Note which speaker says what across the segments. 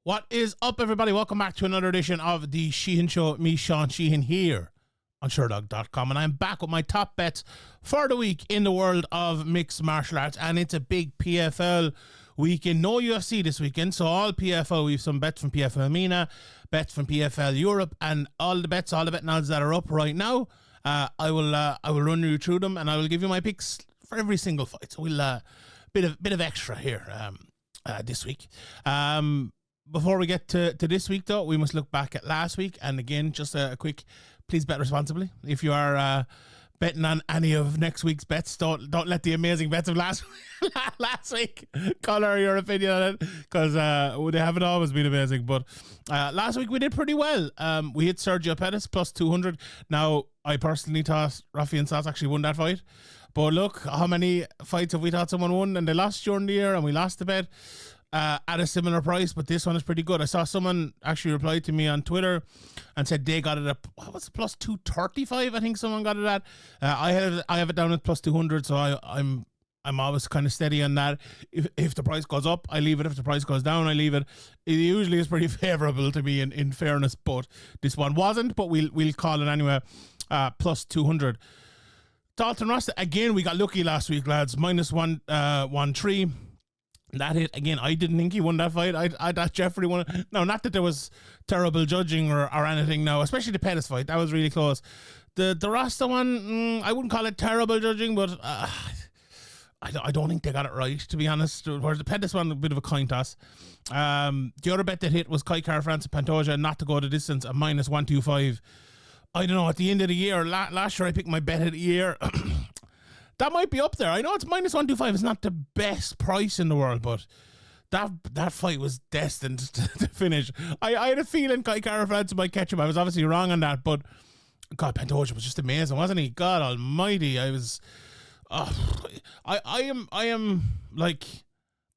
Speaker 1: What is up, everybody? Welcome back to another edition of the Sheehan Show. Me, Sean Sheehan, here on Sherdog.com, and I'm back with my top bets for the week in the world of mixed martial arts. And it's a big PFL weekend. No UFC this weekend, so all PFL. We have some bets from PFL MENA, bets from PFL Europe, and all the betting odds that are up right now. I will run you through them, and I will give you my picks for every single fight. So we'll bit of extra here this week. Before we get to this week, though, we must look back at last week. And again, just a quick, please bet responsibly. If you are betting on any of next week's bets, don't let the amazing bets of last week colour your opinion on it, because they haven't always been amazing. But last week we did pretty well. We hit Sergio Pettis plus 200. Now, I personally thought Rafi and Sauce actually won that fight. But look, how many fights have we thought someone won and they lost during the year, and we lost the bet at a similar price? But this one is pretty good. I saw someone actually reply to me on Twitter and said they got it at, what was it, plus 235? I think someone got it at. I have it down at plus 200, so I'm always kind of steady on that. If the price goes up, I leave it. If the price goes down, I leave it. It usually is pretty favourable to me in fairness, but this one wasn't. But we'll call it anyway. Plus 200. Dalton Ross, again, we got lucky last week, lads. Minus 113. That hit again. I didn't think he won that fight. I thought Jeffrey won it. No, not that there was terrible judging or anything. No, especially the Pettis fight. That was really close. The Rasta one, I wouldn't call it terrible judging, but I don't think they got it right, to be honest. Whereas the Pettis one, a bit of a coin toss. The other bet that hit was Kai Kara-France and Pantoja not to go the distance at minus 125. I don't know. At the end of the year, last year I picked my bet of the year. That might be up there. I know it's minus 125. It's not the best price in the world, but that fight was destined to finish. I had a feeling Kai Kara-France might catch him. I was obviously wrong on that, but God, Pantoja was just amazing, wasn't he? God Almighty, I was. I am like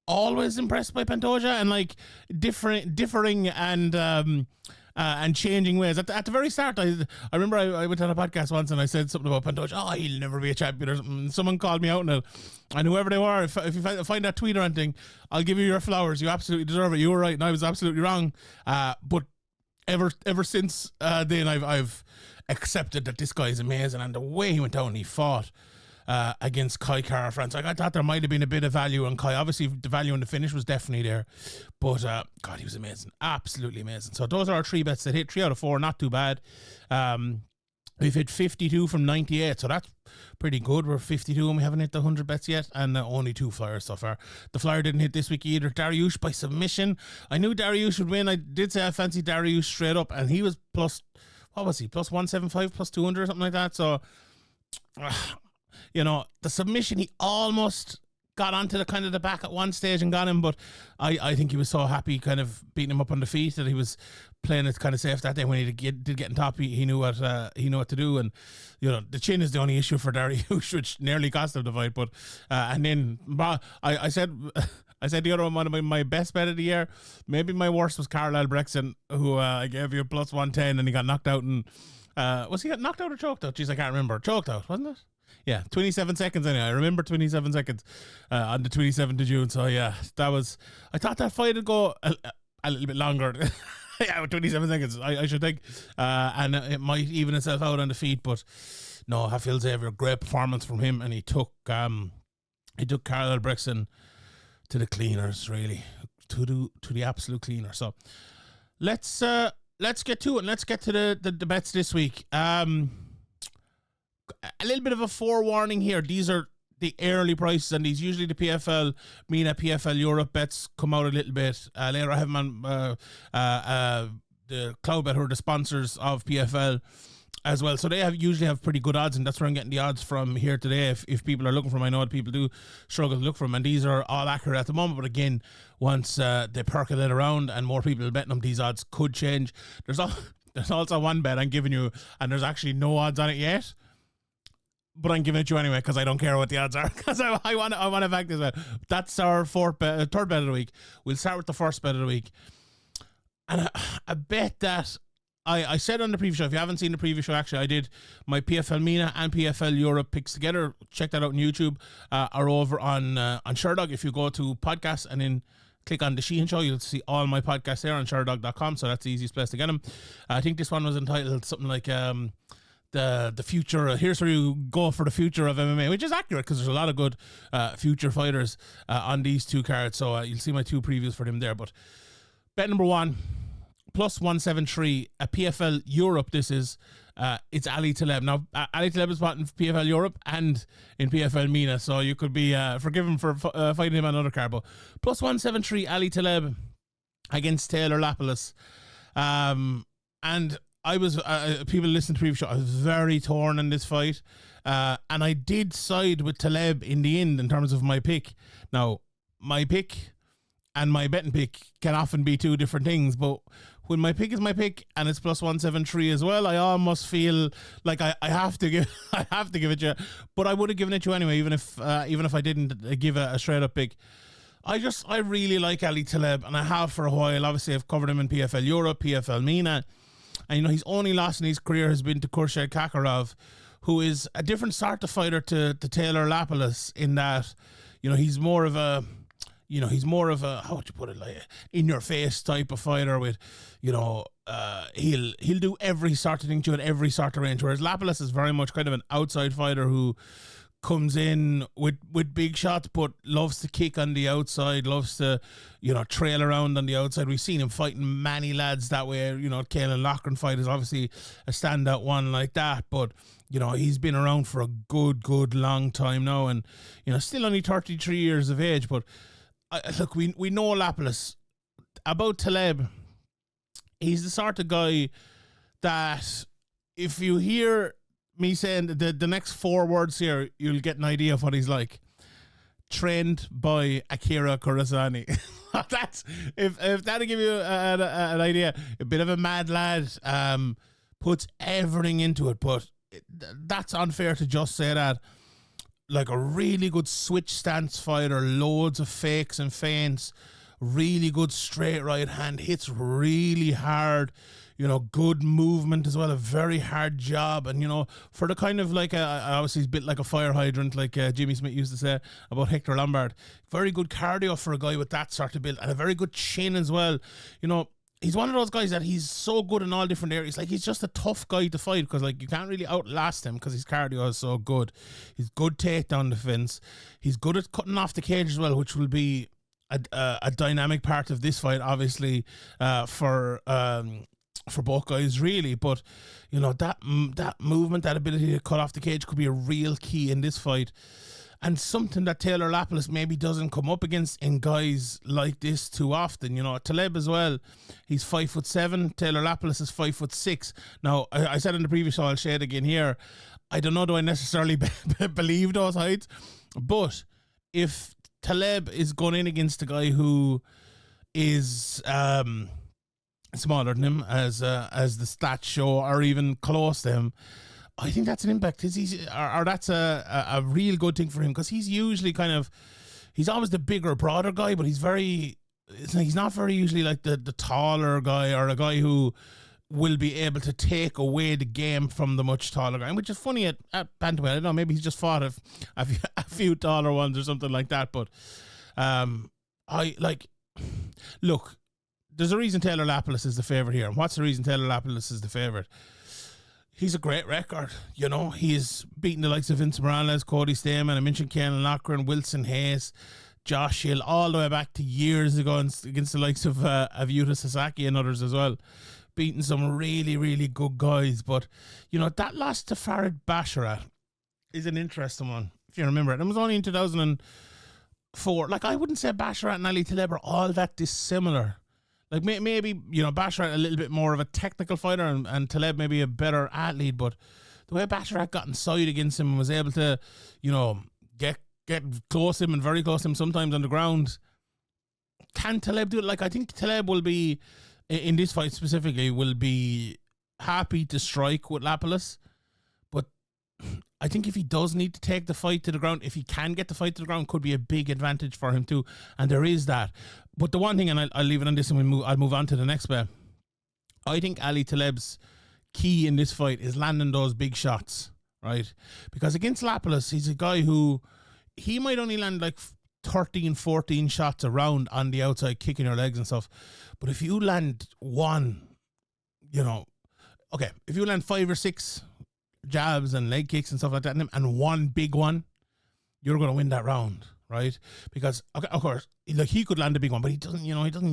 Speaker 1: always impressed by Pantoja, and like differing and changing ways. At the very start, I remember I went on a podcast once and I said something about Pantoja. Oh, he'll never be a champion or something. And someone called me out on it, and whoever they were, if you find that tweet or anything, I'll give you your flowers. You absolutely deserve it. You were right, and I was absolutely wrong. But ever since then, I've accepted that this guy is amazing, and the way he went down and he fought against Kai Kara-France. I thought there might have been a bit of value on Kai. Obviously, the value in the finish was definitely there. But, God, he was amazing. Absolutely amazing. So those are our three bets that hit. 3 out of 4, not too bad. We've hit 52 from 98, so that's pretty good. We're 52 and we haven't hit the 100 bets yet, and only 2 flyers so far. The flyer didn't hit this week either. Dariush by submission. I knew Dariush would win. I did say I fancied Dariush straight up, and he was plus, what was he? Plus 175, plus 200 or something like that. So, you know, the submission, he almost got onto the kind of the back at one stage and got him, but I think he was so happy kind of beating him up on the feet that he was playing it kind of safe that day. When he did get on top, he knew what to do. And you know, the chin is the only issue for Dariush, which nearly cost him the fight. But and then I said the other one of my best bet of the year, maybe my worst, was Karl Albrechtsen, who I gave you plus 110, and he got knocked out. And was he got knocked out or choked out? Jeez, I can't remember. Choked out, wasn't it? Yeah, 27 seconds anyway. I remember 27 seconds on the 27th of June. So yeah, I thought that fight would go a little bit longer. Yeah, with 27 seconds, I should think. And it might even itself out on the feet. But no, Hafil Xavier, great performance from him. And he took Karl Albrechtsen to the cleaners, really. To the absolute cleaner. So let's get to it. Let's get to the bets this week. A little bit of a forewarning here. These are the early prices, and these usually the PFL MENA, PFL Europe bets come out a little bit later. I have them on the Cloudbet, who are the sponsors of PFL as well. So they usually have pretty good odds, and that's where I'm getting the odds from here today. If people are looking for them, I know that people do struggle to look for them, and these are all accurate at the moment. But again, once they percolate around and more people are betting them, these odds could change. There's also one bet I'm giving you, and there's actually no odds on it yet. But I'm giving it to you anyway because I don't care what the odds are, because I want to back this bet. That's our third bet of the week. We'll start with the first bet of the week, and a bet that I said on the previous show. If you haven't seen the previous show, actually, I did my PFL MENA and PFL Europe picks together. Check that out on YouTube or over on Sherdog. If you go to podcasts and then click on the Sheehan Show. You'll see all my podcasts there on Sherdog.com, so that's the easiest place to get them. I think this one was entitled something like the future. Here's where you go for the future of MMA, which is accurate because there's a lot of good future fighters on these two cards. So you'll see my two previews for them there. But bet number one, plus 173, a PFL Europe. This is it's Ali Taleb. Now Ali Taleb is fought in PFL Europe and in PFL MENA, so you could be forgiven for fighting him on another card. But plus 173, Ali Taleb against Taylor Lapilus. And I was people listen to previous show. I was very torn in this fight, and I did side with Taleb in the end in terms of my pick. Now, my pick and my betting pick can often be two different things, but when my pick is my pick and it's plus 173 as well, I almost feel like I have to give it to you. But I would have given it to you anyway, even if I didn't give a straight up pick. I really like Ali Taleb, and I have for a while. Obviously, I've covered him in PFL Europe, PFL MENA. And, his only loss in his career has been to Khurshid Kakarov, who is a different sort of fighter to Taylor Lapilus in that, he's more of a, how would you put it, like in your face type of fighter with, he'll do every sort of thing to it, every sort of range. Whereas Lapilus is very much kind of an outside fighter who comes in with big shots, but loves to kick on the outside, loves to, trail around on the outside. We've seen him fighting many lads that way. Caelan Loughran fight is obviously a standout one like that, but, he's been around for a good long time now, and, still only 33 years of age. But look, we know Lapilus. About Taleb, he's the sort of guy that if you hear me saying the next four words here, you'll get an idea of what he's like. Trained by Akira Kurosani. That's if that'll give you an idea. A bit of a mad lad, puts everything into it, but that's unfair to just say that. Like a really good switch stance fighter, loads of fakes and feints, really good straight right hand, hits really hard. Good movement as well, a very hard job. And, for the kind of like, obviously he's built like a fire hydrant, like Jimmy Smith used to say about Hector Lombard. Very good cardio for a guy with that sort of build, and a very good chin as well. He's one of those guys that he's so good in all different areas. Like, he's just a tough guy to fight because, like, you can't really outlast him because his cardio is so good. He's good takedown defense. He's good at cutting off the cage as well, which will be a dynamic part of this fight, obviously, for both guys, really. But that movement, that ability to cut off the cage could be a real key in this fight, and something that Taylor Lapilus maybe doesn't come up against in guys like this too often. Taleb as well, he's 5'7". Taylor Lapilus is 5'6". Now I said in the previous show, I'll say it again here, I don't know, do I necessarily believe those heights? But if Taleb is going in against a guy who is smaller than him, as the stats show, or even close to him, I think that's an impact. Or that's a real good thing for him, because he's usually he's always the bigger, broader guy, but he's not very usually like the taller guy, or a guy who will be able to take away the game from the much taller guy, which is funny at bantamweight. I don't know, maybe he's just fought a few taller ones or something like that. But look, there's a reason Taylor Lapilus is the favourite here. And what's the reason Taylor Lapilus is the favourite? He's a great record. He's beaten the likes of Vince Morales, Cody Stamen, I mentioned Caelan Loughran, Wilson Hayes, Josh Hill, all the way back to years ago against the likes of Yuta Sasaki and others as well. Beating some really, really good guys. But, that loss to Farid Basharat is an interesting one, if you remember it. It was only in 2004. Like, I wouldn't say Basharat and Ali Taleb are all that dissimilar. Like, maybe, Basharat a little bit more of a technical fighter, and Taleb maybe a better athlete, but the way Basharat got inside against him and was able to, get close to him and very close to him sometimes on the ground, can Taleb do it? Like, I think Taleb will be, in this fight specifically, will be happy to strike with Lapilus, but I think if he does need to take the fight to the ground, if he can get the fight to the ground, could be a big advantage for him too. And there is that. But the one thing, and I'll leave it on this and I'll move on to the next bet. I think Ali Taleb's key in this fight is landing those big shots, right? Because against Lapilus, he's a guy who, he might only land like 13, 14 shots around on the outside, kicking your legs and stuff. But if you land one, if you land 5 or 6 jabs and leg kicks and stuff like that, and one big one, you're going to win that round, right? Because, of course, he could land a big one, but he doesn't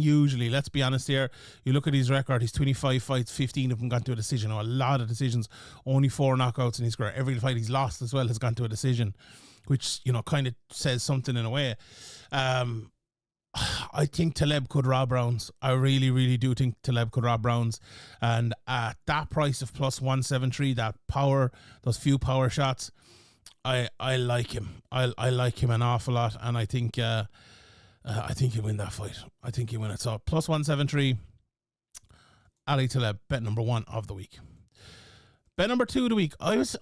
Speaker 1: usually. Let's be honest here. You look at his record, he's 25 fights, 15 of them gone to a decision. A lot of decisions, only 4 knockouts in his career. Every fight he's lost as well has gone to a decision, which, kind of says something in a way. I think Taleb could rob rounds. I really, really do think Taleb could rob rounds. And at that price of plus 173, that power, those few power shots, I like him. I like him an awful lot, and I think he'll win that fight. I think he'll win it. So plus 173, Ali Taleb, bet number 1 of the week. Bet number 2 of the week. I was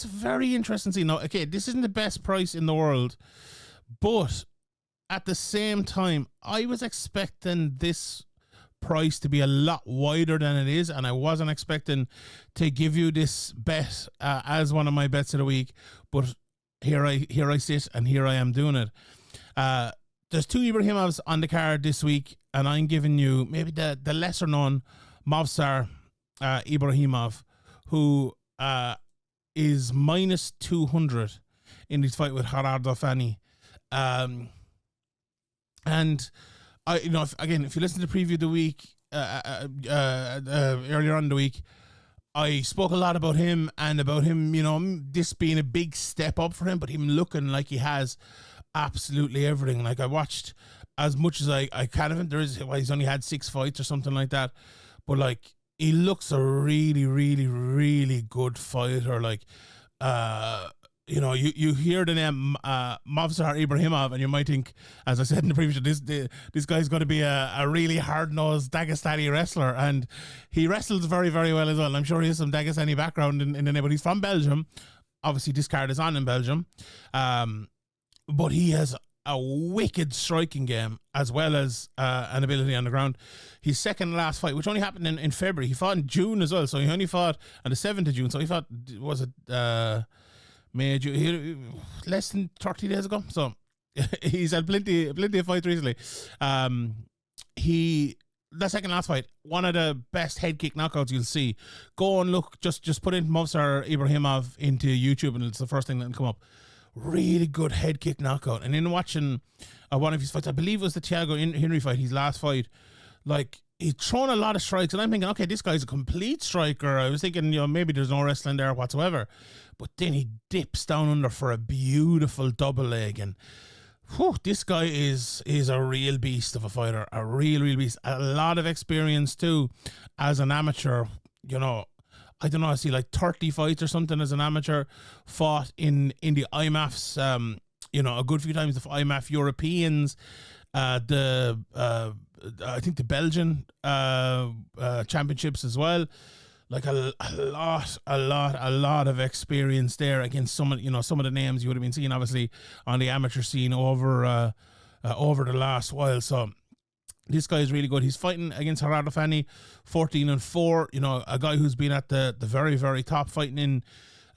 Speaker 1: very interested in seeing. Now, okay, this isn't the best price in the world, but at the same time, I was expecting this price to be a lot wider than it is, and I wasn't expecting to give you this bet as one of my bets of the week. But here I sit, and here I am doing it. There's 2 Ibragimovs on the card this week, and I'm giving you maybe the lesser known Movsar Ibragimov, who is minus 200 in his fight with Hattan. And if you listen to the preview of the week, earlier on in the week, I spoke a lot about him and about him, this being a big step up for him, but him looking like he has absolutely everything. Like, I watched as much as I can of him. He's only had 6 fights or something like that, but like, he looks a really, really, really good fighter. Like, you hear the name Movsar Ibragimov, and you might think, as I said in the previous, this guy's going to be a really hard-nosed Dagestani wrestler, and he wrestles very, very well as well. I'm sure he has some Dagestani background in the name, but he's from Belgium. Obviously, this card is on in Belgium, but he has a wicked striking game as well as an ability on the ground. His second last fight, which only happened in February, he fought in June as well, so he only fought on the 7th of June, so he fought, was it May, June, less than 30 days ago. So he's had plenty of fights recently. The second last fight, one of the best head kick knockouts you'll see. Go and look, just put in Movsar Ibragimov into YouTube, and it's the first thing that'll come up. Really good head kick knockout. And in watching one of his fights, I believe it was the Thiago Henry fight, his last fight, like, he's thrown a lot of strikes, and I'm thinking, okay, this guy's a complete striker. I was thinking, maybe there's no wrestling there whatsoever. But then he dips down under for a beautiful double leg, and this guy is a real beast of a fighter, a real beast. A lot of experience too as an amateur. I don't know, I see like 30 fights or something as an amateur, fought in the IMAFs, a good few times, the IMAF Europeans, I think the Belgian championships as well. Like a lot of experience there against some of the names you would have been seeing obviously on the amateur scene over the last while. So this guy is really good. He's fighting against Hattan, 14-4. A guy who's been at the very, very top, fighting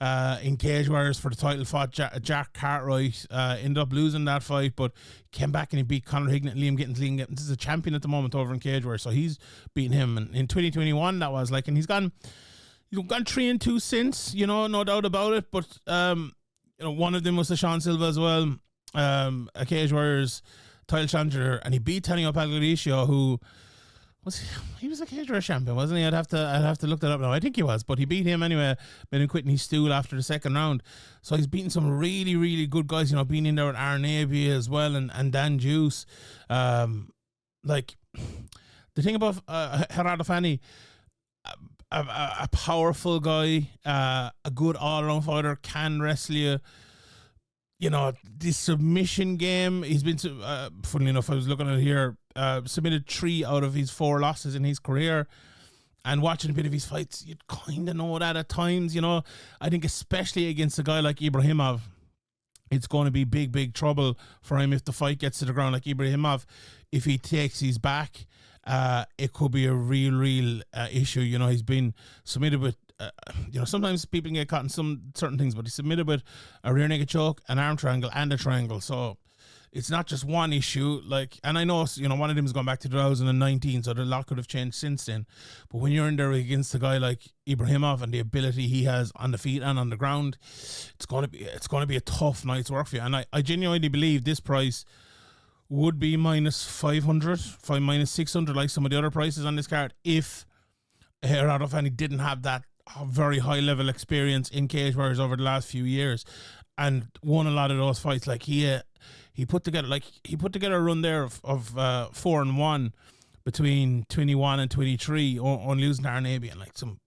Speaker 1: in Cage Warriors for the title. Fought Jack Cartwright, ended up losing that fight, but came back and he beat Conor Hignett and Liam Gittins. Liam Gittins is a champion at the moment over in Cage Warriors, so he's beaten him. And in 2021, that was like, and he's gone 3-2 since. No doubt about it. But one of them was the Sean Silva as well, a Cage Warriors title challenger, and he beat Tonio Palgaricio, who was a Cage Warriors champion, wasn't he? I'd have to look that up now. I think he was, but he beat him anyway, made him quitting his stool after the second round. So he's beaten some really, really good guys, being in there with Arnabia as well, and Dan Juice. Like, the thing about Hattan, a powerful guy, a good all-around fighter, can wrestle you. This submission game, he's been, funnily enough, I was looking at it here, submitted 3 out of his 4 losses in his career. And watching a bit of his fights, you'd kind of know that at times, I think especially against a guy like Ibragimov, it's going to be big, big trouble for him if the fight gets to the ground. Like Ibragimov, if he takes his back, it could be a real issue. He's been submitted with, sometimes people can get caught in some certain things, but he's submitted with a rear naked choke, an arm triangle, and a triangle. So it's not just one issue. Like, and I know, one of them is going back to 2019, so a lot could have changed since then. But when you're in there against a guy like Ibragimov and the ability he has on the feet and on the ground, it's going to be a tough night's work for you. And I genuinely believe this price would be minus 500, minus 600, like some of the other prices on this card, if Radovani didn't have that very high level experience in cage warriors over the last few years and won a lot of those fights. Like he put together a run there of 4-1 between 21 and 23 on losing to Arnabi, and like some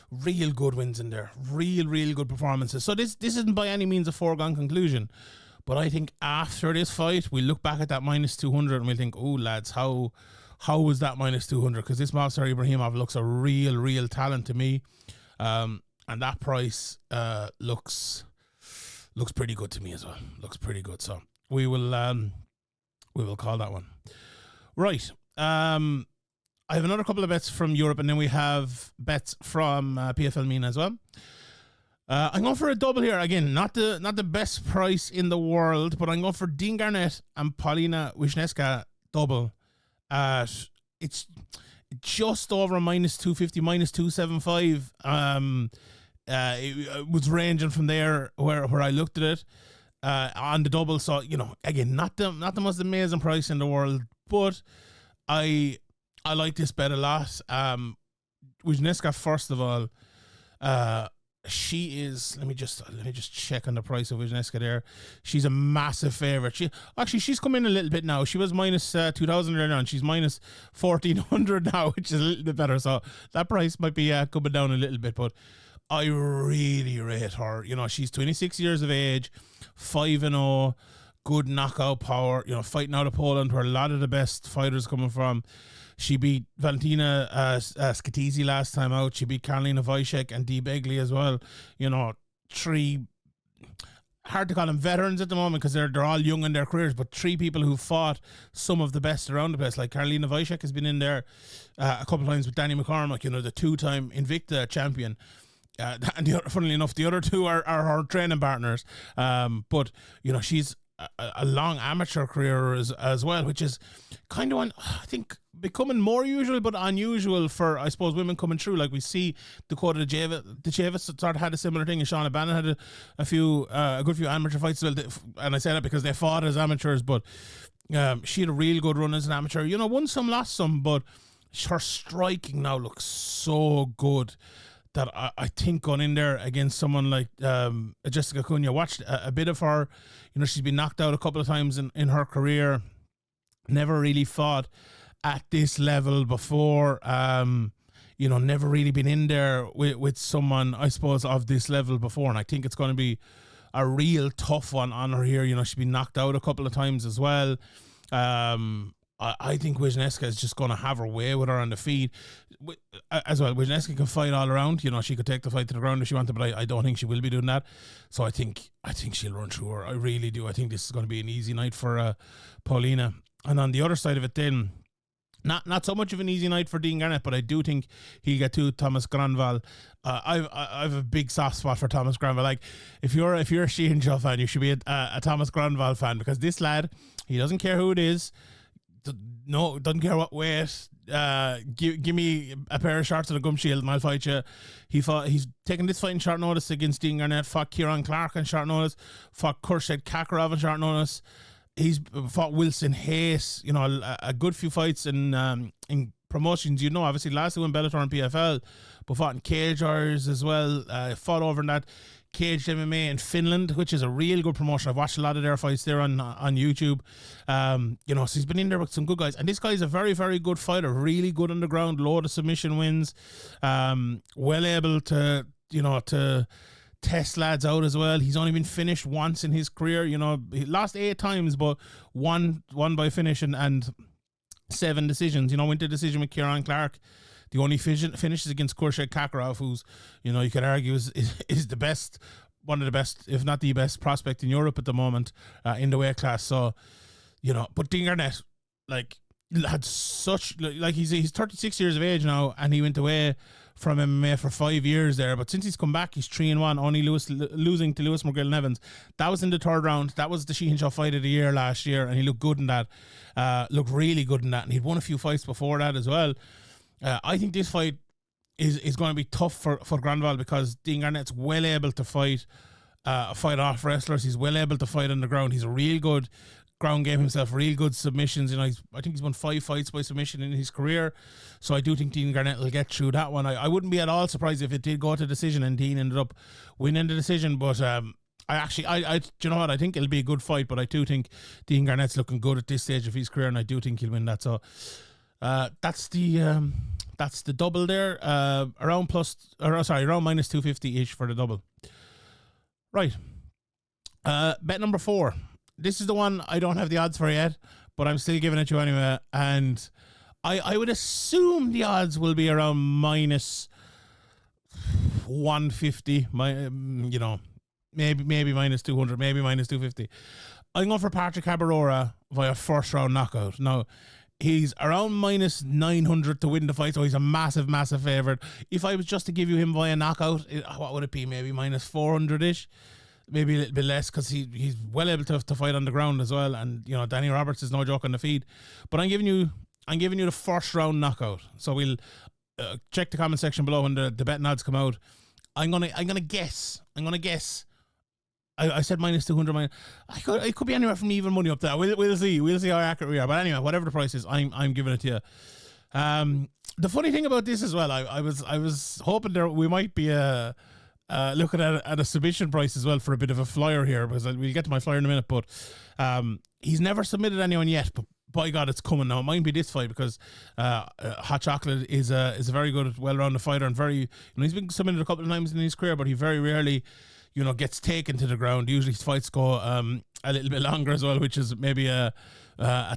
Speaker 1: real good wins in there, real good performances. So this isn't by any means a foregone conclusion, but I think after this fight we look back at that minus 200 and we think, oh lads, how was that minus 200? Because this Movsar Ibragimov looks a real talent to me. And that price looks pretty good to me as well. Looks pretty good. So we will call that one. Right. I have another couple of bets from Europe, and then we have bets from PFL MENA as well. I'm going for a double here again. Not the best price in the world, but I'm going for Dean Garnett and Paulina Wisniewska double. It's just over a minus 250, minus 275. It was ranging from there where I looked at it on the double. So, again, not the most amazing price in the world, but I like this bet a lot. Wisniewska, first of all, she is, let me just check on the price of Wisniewska there. She's a massive favorite. She's come in a little bit now. She was minus 2,000 earlier on. She's minus 1,400 now, which is a little bit better. So that price might be coming down a little bit, but I really rate her. She's 26 years of age, 5-0, good knockout power, fighting out of Poland where a lot of the best fighters coming from. She beat Valentina Skatizi last time out. She beat Karolina Wojcik and Dee Begley as well. Three, hard to call them veterans at the moment because they're all young in their careers, but three people who fought some of the best around the place. Like Karolina Wojcik has been in there a couple of times with Danny McCormack, the two-time Invicta champion. And funnily enough, the other two are her training partners. But she's a long amateur career as well, which is kind of I think becoming more usual, but unusual for, I suppose, women coming through. Like we see Dakota Dacheva sort of had a similar thing, and Shauna Bannon had a good few amateur fights as well. And I say that because they fought as amateurs, but she had a real good run as an amateur. Won some, lost some, but her striking now looks so good that I think going in there against someone like Jessica Cunha, watched a bit of her. She's been knocked out a couple of times in her career. Never really fought at this level before. Never really been in there with someone, I suppose, of this level before. And I think it's going to be a real tough one on her here. She's been knocked out a couple of times as well. I think Wisniewska is just going to have her way with her on the feet as well. Wisniewska can fight all around. She could take the fight to the ground if she wanted, but I don't think she will be doing that. So I think she'll run through her. I really do. I think this is going to be an easy night for Paulina. And on the other side of it then, not so much of an easy night for Dean Garnett, but I do think he'll get to Thomas Granville. I've a big soft spot for Thomas Granville. Like if you're a Sheehan Show fan, you should be a Thomas Granville fan, because this lad, he doesn't care who it is. No, doesn't care what weight. Give me a pair of shorts and a gum shield and I'll fight you. He's taken this fight in short notice against Dean Garnett. Fought Kieran Clark in short notice. Fought Khurshid Kakarov in short notice. He's fought Wilson Hayes. A good few fights in promotions. Obviously last year in Bellator and PFL, but fought in cage warriors as well. Fought over in that caged MMA in Finland, which is a real good promotion. I've watched a lot of their fights there on YouTube. So he's been in there with some good guys, and this guy is a very, very good fighter, really good on the ground, load of submission wins, well able to test lads out as well. He's only been finished once in his career. He lost 8 times, but won by finish and 7 decisions. Went to decision with Kieran Clark. The only finishes against Khurshid Kakarov, who's, you could argue is the best, one of the best, if not the best prospect in Europe at the moment in the weight class. So, but Dean Garnett, had such, he's 36 years of age now, and he went away from MMA for 5 years there. But since he's come back, he's 3-1, only losing to Lewis McGill Evans. That was in the third round. That was the Sheehan Show fight of the year last year, and he looked good in that. Looked really good in that, and he'd won a few fights before that as well. I think this fight is going to be tough for Granville, because Dean Garnett's well able to fight off wrestlers. He's well able to fight on the ground. He's a real good ground game himself, real good submissions. I think he's won 5 fights by submission in his career. So I do think Dean Garnett will get through that one. I wouldn't be at all surprised if it did go to decision and Dean ended up winning the decision. But do you know what? I think it'll be a good fight, but I do think Dean Garnett's looking good at this stage of his career, and I do think he'll win that. So that's the double there. Around minus 250-ish for the double. Right. Bet number 4. This is the one I don't have the odds for yet, but I'm still giving it to you anyway. And I would assume the odds will be around minus 150. Maybe minus 200, maybe minus 250. I'm going for Patrick Habirora via first round knockout. Now, he's around minus 900 to win the fight, so he's a massive, massive favourite. If I was just to give you him via knockout, what would it be? Maybe minus 400-ish? Maybe a little bit less, because he's well able to fight on the ground as well. And, Danny Roberts is no joke on the feed. But I'm giving you the first round knockout. So we'll check the comment section below when the betting odds come out. I'm gonna guess. I said minus 200. It could be anywhere from even money up there. We'll see. We'll see how accurate we are. But anyway, whatever the price is, I'm giving it to you. The funny thing about this as well, I was hoping we might be looking at a submission price as well for a bit of a flyer here, because we'll get to my flyer in a minute. But he's never submitted anyone yet. But by God, it's coming now. It might be this fight, because Hot Chocolate is a very good, well-rounded fighter, and very, he's been submitted a couple of times in his career, but he very rarely, gets taken to the ground. Usually his fights go a little bit longer as well, which is maybe a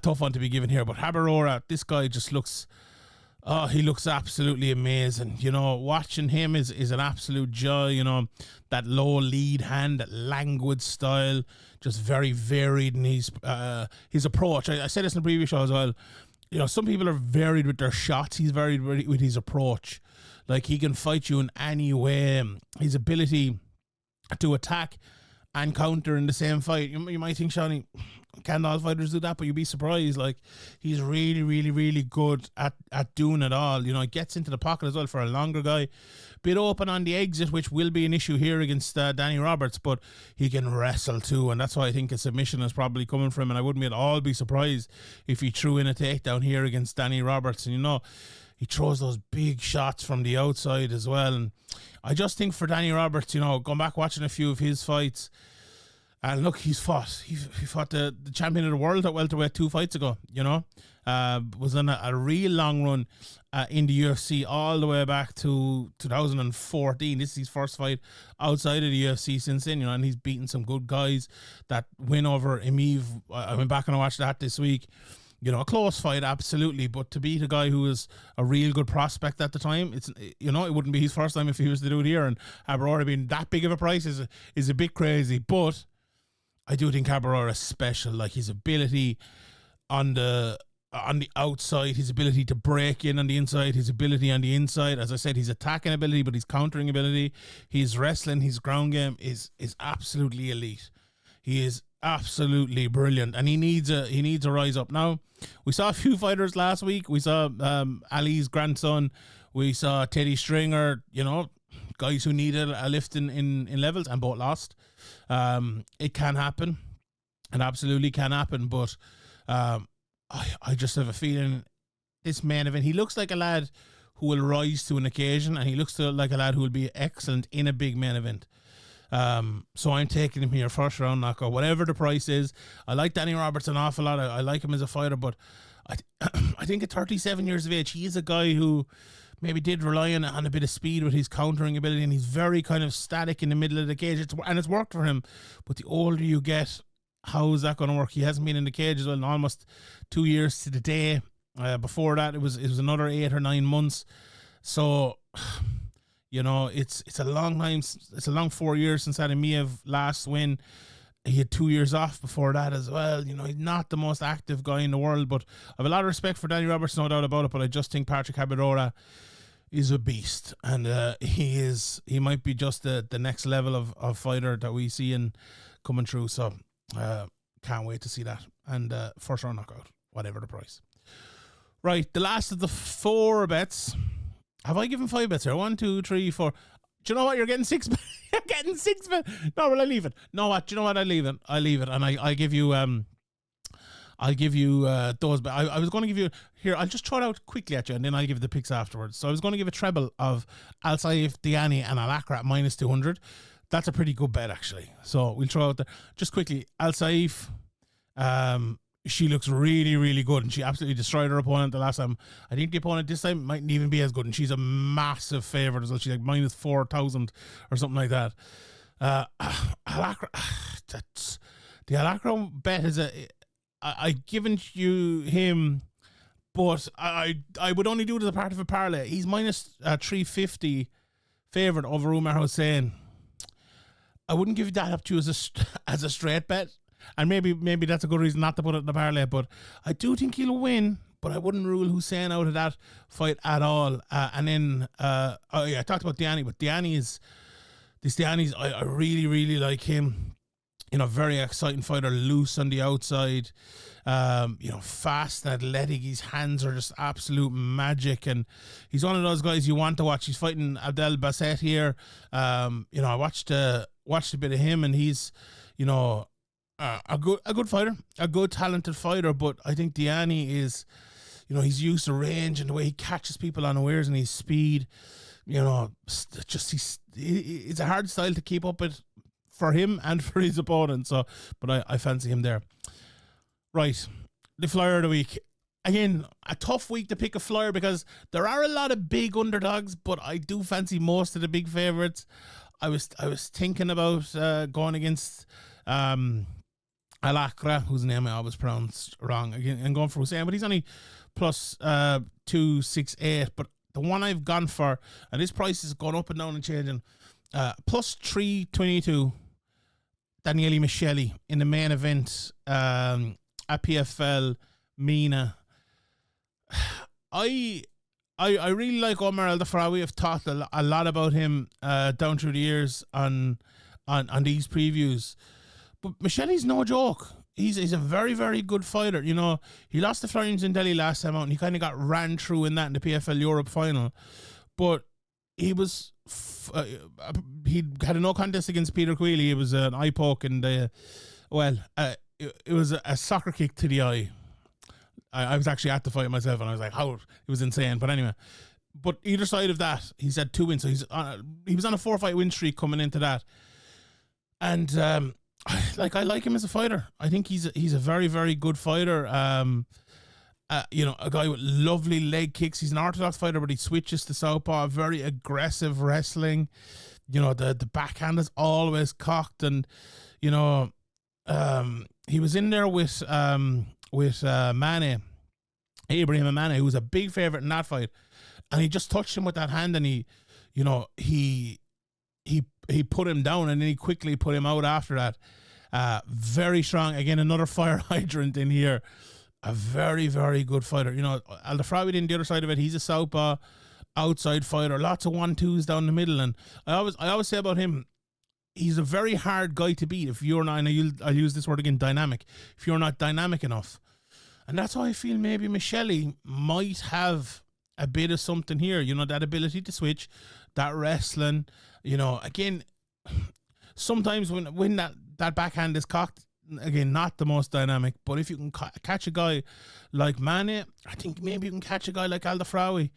Speaker 1: tough one to be given here. But Habirora, this guy just looks. Oh, he looks absolutely amazing. Watching him is an absolute joy. That low lead hand, that languid style, just very varied in his approach. I said this in the previous show as well. Some people are varied with their shots. He's varied with his approach. Like, he can fight you in any way. His ability to attack and counter in the same fight. You might think, Shawnee, can all fighters do that? But you'd be surprised. Like, he's really, really, really good at doing it all. He gets into the pocket as well for a longer guy. Bit open on the exit, which will be an issue here against Danny Roberts, but he can wrestle too, and that's why I think a submission is probably coming from him, and I wouldn't at all be surprised if he threw in a takedown here against Danny Roberts. And he throws those big shots from the outside as well. And I just think for Danny Roberts, going back watching a few of his fights, and look, he fought the champion of the world at welterweight 2 fights ago, was on a real long run in the UFC all the way back to 2014. This is his first fight outside of the UFC since then, and he's beaten some good guys. That win over Emeev, I went back and I watched that this week. A close fight, absolutely, but to beat a guy who was a real good prospect at the time, it wouldn't be his first time if he was to do it here. And Habirora being that big of a price is a bit crazy, but I do think Habirora is special. Like, his ability on the outside, his ability to break in on the inside, his ability on the inside. As I said, his attacking ability, but his countering ability, his wrestling, his ground game is absolutely elite. He is absolutely brilliant, and he needs a rise up. Now, we saw a few fighters last week. We saw Ali's grandson. We saw Teddy Stringer. Guys who needed a lift in levels, and both lost. It can happen. It absolutely can happen, but I just have a feeling this main event, he looks like a lad who will rise to an occasion, and he looks like a lad who will be excellent in a big main event. So I'm taking him here, first round knockout, whatever the price is. I like Danny Roberts an awful lot. I like him as a fighter, but I think at 37 years of age, he is a guy who maybe did rely on a bit of speed with his countering ability, and he's very kind of static in the middle of the cage. And it's worked for him, but the older you get, how is that going to work? He hasn't been in the cage as well in almost 2 years to the day. Before that, it was another 8 or 9 months. So, it's a long time. It's a long 4 years since that Emeev last win. He had 2 years off before that as well. He's not the most active guy in the world, but I have a lot of respect for Danny Roberts, no doubt about it. But I just think Patrick Habirora is a beast, and he might be just the next level of fighter that we see in coming through. So can't wait to see that. And first round knockout, whatever the price. Right, the last of the 4 bets. Have I given 5 bets here? 1, 2, 3, 4. Do you know what? You're getting 6. You're getting 6 bets. No, well, I leave it. No, what? Do you know what? I leave it. I leave it, and I give you I'll give you those. But I was going to give you here. I'll just throw it out quickly at you, and then I'll give you the picks afterwards. So I was going to give a treble of Alsaif, Diani, and Alaqraa at minus 200. That's a pretty good bet, actually. So we'll throw out there just quickly. Alsaif, she looks really, really good, and she absolutely destroyed her opponent the last time. I think the opponent this time mightn't even be as good, and she's a massive favorite as well. She's like minus 4,000 or something like that. Alaqraa, the Alaqraa bet is I've given you him, but I would only do it as a part of a parlay. He's minus 350 favorite over Umar Hussein. I wouldn't give that up to you as a straight bet, and maybe that's a good reason not to put it in the parlay. But I do think he'll win, but I wouldn't rule Hussein out of that fight at all. And then I talked about Diani, but Diani's I really, really like him. You know, very exciting fighter, loose on the outside, you know, fast, athletic. His hands are just absolute magic, and he's one of those guys you want to watch. He's fighting Abdel Basset here. You know, I watched a bit of him, and he's, you know, a good fighter, a good talented fighter. But I think Diani is, you know, he's used to range and the way he catches people unawares and his speed. You know, just it's a hard style to keep up with for him and for his opponent. So, but I fancy him there. Right, the flyer of the week. Again, a tough week to pick a flyer because there are a lot of big underdogs, but I do fancy most of the big favorites. I was thinking about going against Alaqraa, whose name I always pronounce wrong again, and going for Hussein, but he's only plus 268. But the one I've gone for, and this price is going up and down and changing, plus 322. Daniele Miceli in the main event at PFL MENA. I really like Omar Al-Dafrawi. I've talked a lot about him down through the years on these previews. But Miceli's no joke. He's a very, very good fighter. You know, he lost the Florians in Delhi last time out, and he kind of got ran through in the PFL Europe final. But he was he had a no contest against Peter Queally. It was an eye poke, and it was a soccer kick to the eye. I was actually at the fight myself, and I was like, "How?" It was insane. But anyway, but either side of that, he's had 2 wins. So he was on a 4-fight win streak coming into that, and I like him as a fighter. I think he's a very, very good fighter. You know, a guy with lovely leg kicks. He's an orthodox fighter, but he switches to southpaw. Very aggressive wrestling. You know, the backhand is always cocked, and you know, he was in there with Mane, Ibrahim Mane, who was a big favorite in that fight, and he just touched him with that hand, and he put him down, and then he quickly put him out after that. Very strong. Again, another fire hydrant in here. A very, very good fighter. You know, Al-Dafrawi in the other side of it, he's a southpaw outside fighter. Lots of 1-2s down the middle. And I always say about him, he's a very hard guy to beat if you're not, and I'll use this word again, dynamic. If you're not dynamic enough. And that's why I feel maybe Miceli might have a bit of something here. You know, that ability to switch, that wrestling. You know, again, sometimes when that backhand is cocked, again, not the most dynamic, but if you can catch a guy like Mane, I think maybe you can catch a guy like Al-Dafrawi,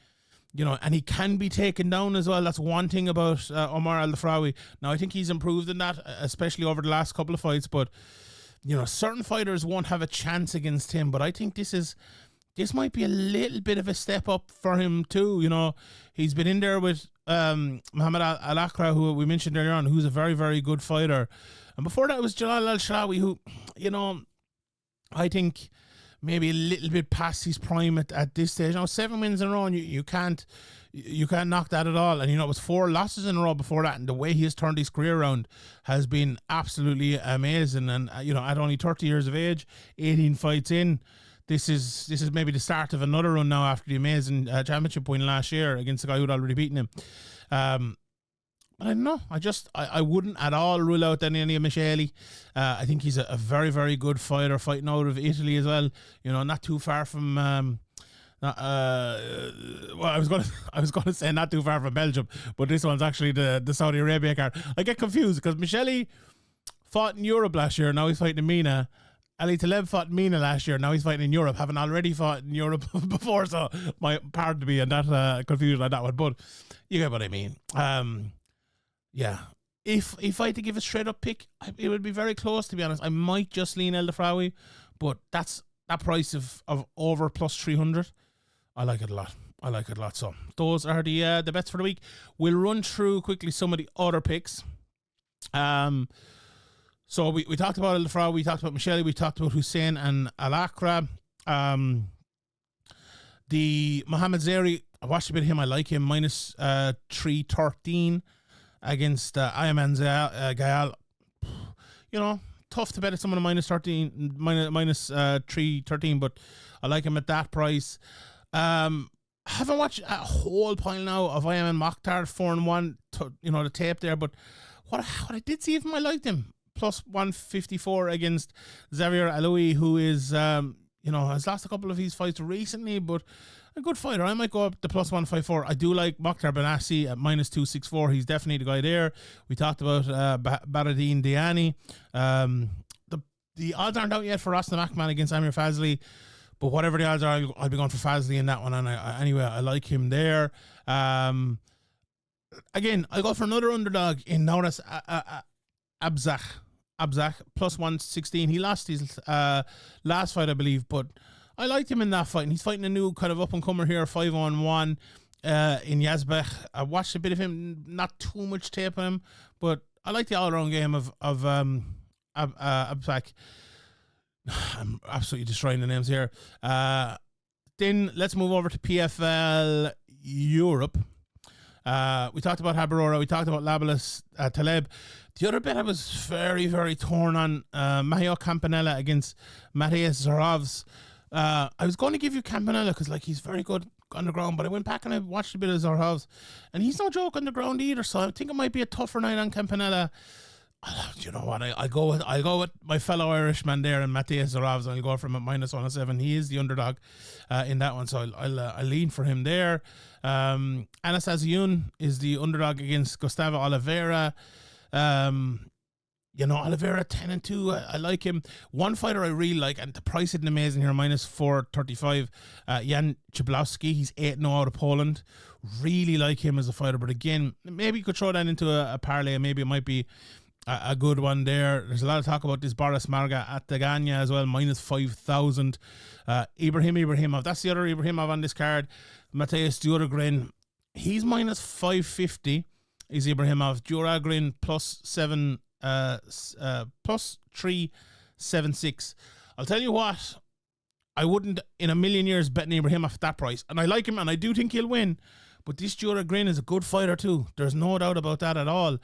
Speaker 1: you know, and he can be taken down as well. That's one thing about Omar Al-Dafrawi. Now, I think he's improved in that, especially over the last couple of fights, but, you know, certain fighters won't have a chance against him, but I think this might be a little bit of a step up for him too. You know, he's been in there with Mohammad Alaqraa, who we mentioned earlier on, who's a very, very good fighter. And before that was Jalal Al-Shawi, who, you know, I think maybe a little bit past his prime at this stage. Now, 7 wins in a row, and you can't knock that at all. And, you know, it was 4 losses in a row before that. And the way he has turned his career around has been absolutely amazing. And, you know, at only 30 years of age, 18 fights in, this is maybe the start of another run now after the amazing championship win last year against the guy who'd already beaten him. But I don't know. I wouldn't at all rule out Daniele Miceli. I think he's a very, very good fighter, fighting out of Italy as well. You know, not too far from. Well, I was gonna say not too far from Belgium, but this one's actually the Saudi Arabia card. I get confused because Miceli fought in Europe last year. Now he's fighting in MENA. Ali Taleb fought in MENA last year. Now he's fighting in Europe, having already fought in Europe before. So pardon me and that confusion on that one, but you get what I mean. Yeah. If I had to give a straight up pick, it would be very close, to be honest. I might just lean El Dafraoui, but that's that price of over plus 300. I like it a lot. So those are the bets for the week. We'll run through quickly some of the other picks. So we talked about El Dafraoui, we talked about Miceli, we talked about Hussein and Alaqraa. The Mohammad Zeri, I watched a bit of him. I like him. Minus 313 against Ayman Gael. You know, tough to bet at someone at minus 313, but I like him at that price. Haven't watched a whole pile now of Ayman Mokhtar 4-1. You know, the tape there, but what I did see of him, I liked him. Plus 154 against Xavier Aloui, who is has lost a couple of his fights recently, but a good fighter. I might go up to plus 154. I do like Mokhtar Benassi at minus 264. He's definitely the guy there. We talked about Badreddine Diani. The odds aren't out yet for Rostam Akman against Amir Fazli, but whatever the odds are, I'll be going for Fazli in that one. And anyway, I like him there. Again, I'll go for another underdog in Noras Abzak plus 116. He lost his last fight, I believe, but I liked him in that fight, and he's fighting a new kind of up-and-comer here, 5-on-1 in Yazbek. I watched a bit of him, not too much tape on him, but I like the all-around game of Abzak. I'm absolutely destroying the names here. Then let's move over to PFL Europe. We talked about Habirora, we talked about Labelis, Taleb. The other bit I was very, very torn on, Mario Campanella against Matthias Zarovs. I was going to give you Campanella because he's very good on the ground, but I went back and I watched a bit of Zarovs, and he's no joke on the ground either. So I think it might be a tougher night on Campanella. You know what? I'll go with my fellow Irishman there and Matthias Zarovs. I'll go from at minus 107. He is the underdog in that one, so I'll lean for him there. Anastasiun is the underdog against Gustavo Oliveira. Oliveira 10-2. I like him. One fighter I really like, and the price isn't amazing here, minus 435. Jan Chablowski, he's 8-0 out of Poland. Really like him as a fighter, but again, maybe you could throw that into a parlay, and maybe it might be a good one there. There's a lot of talk about this Boris Marga at Dagania as well, minus 5,000. Ibragimov, that's the other Ibragimov on this card. Mateus Duragrin, he's minus 550. Is Ibragimov. Duragrin plus 376. I'll tell you what, I wouldn't in a million years bet Ibragimov at that price, and I like him and I do think he'll win, but this Duragrin is a good fighter too. There's no doubt about that at all.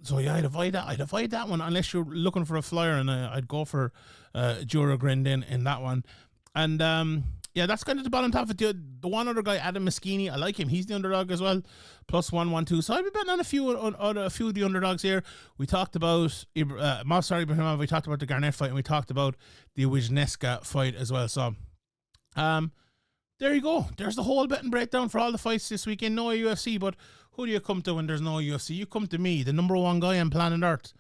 Speaker 1: So yeah, I'd avoid that one unless you're looking for a flyer, and I'd go for Duragrin in that one. And yeah, that's kind of the bottom half of the one other guy, Adam Moschini. I like him. He's the underdog as well, plus 112. So I'd be betting on a few of the underdogs here. We talked about Movsar Ibragimov. We talked about the Garnett fight, and we talked about the Wisniewska fight as well. So there you go. There's the whole betting breakdown for all the fights this weekend. No UFC, but who do you come to when there's no UFC? You come to me, the number one guy on planet Earth,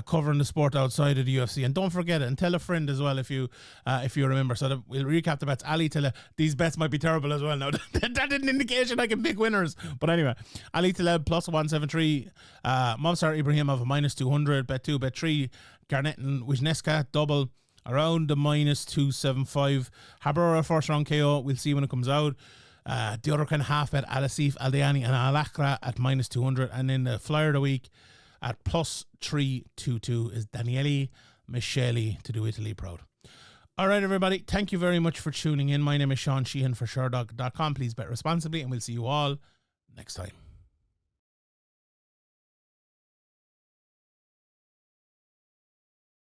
Speaker 1: covering the sport outside of the UFC. And don't forget it, and tell a friend as well if you remember. So we'll recap the bets. Ali Taleb, these bets might be terrible as well now. That didn't indication I can pick winners. But anyway, Ali Taleb plus 173, Movsar Ibragimov minus 200, bet 2, bet 3, Garnett and Wisniewska double around the minus 275. Habirora first round KO. We'll see when it comes out. The other kind of half bet, Alsaif, Diani and Alaqraa at minus 200. And then the flyer of the week at plus 322 is Daniele Miceli to do Italy proud. All right, everybody. Thank you very much for tuning in. My name is Sheehan for Sherdog.com. Please bet responsibly, and we'll see you all next time.